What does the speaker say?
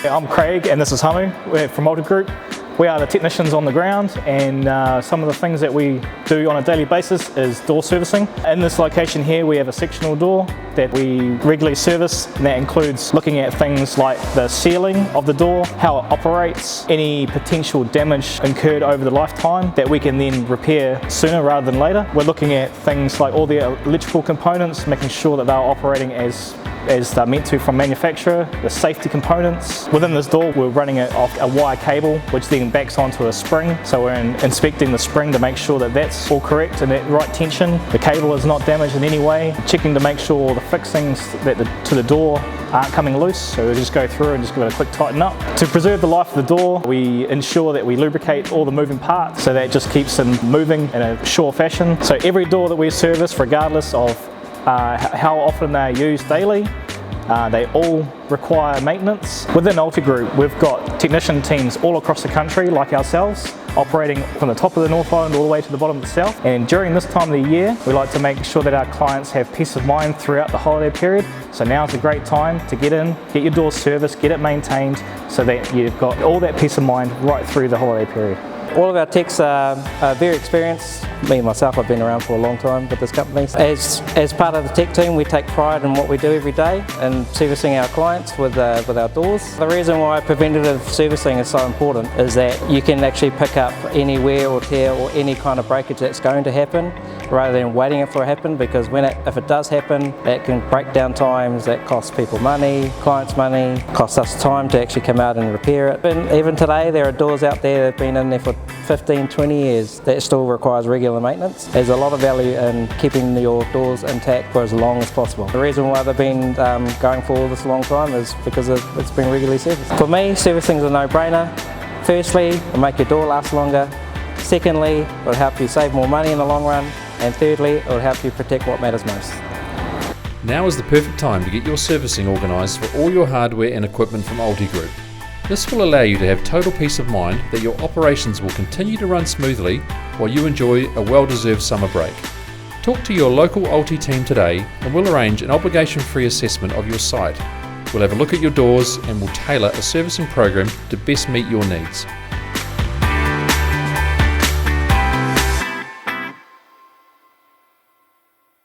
I'm Craig and this is Hamu. We're from Ulti Group. We are the technicians on the ground, and some of the things that we do on a daily basis is door servicing. In this location here we have a sectional door that we regularly service, and that includes looking at things like the sealing of the door, how it operates, any potential damage incurred over the lifetime that we can then repair sooner rather than later. We're looking at things like all the electrical components, making sure that they're operating as they're meant to from manufacturer, the safety components. Within this door we're running it off a wire cable which then backs onto a spring, so we're inspecting the spring to make sure that that's all correct and at right tension, the cable is not damaged in any way, checking to make sure all the fixings to the door aren't coming loose, so we'll just go through and just give it a quick tighten up. To preserve the life of the door, we ensure that we lubricate all the moving parts so that it just keeps them moving in a sure fashion. So every door that we service, regardless of how often they are used daily, they all require maintenance. Within Ulti Group we've got technician teams all across the country like ourselves, operating from the top of the North Island all the way to the bottom of the South. And during this time of the year we like to make sure that our clients have peace of mind throughout the holiday period. So now's a great time to get in, get your door serviced, get it maintained, so that you've got all that peace of mind right through the holiday period. All of our techs are very experienced. Me myself, I've been around for a long time with this company. As part of the tech team, we take pride in what we do every day and servicing our clients with our doors. The reason why preventative servicing is so important is that you can actually pick up any wear or tear or any kind of breakage that's going to happen rather than waiting for it to happen, because if it does happen, it can break down times that cost people money, clients money, costs us time to actually come out and repair it. And even today there are doors out there that have been in there for 15, 20 years that still requires regular maintenance. There's a lot of value in keeping your doors intact for as long as possible. The reason why they've been going for this long time is because it's been regularly serviced. For me, servicing is a no-brainer. Firstly, it'll make your door last longer. Secondly, it'll help you save more money in the long run. And thirdly, it'll help you protect what matters most. Now is the perfect time to get your servicing organised for all your hardware and equipment from Ulti Group. This will allow you to have total peace of mind that your operations will continue to run smoothly while you enjoy a well-deserved summer break. Talk to your local Ulti team today and we'll arrange an obligation-free assessment of your site. We'll have a look at your doors and we'll tailor a servicing program to best meet your needs.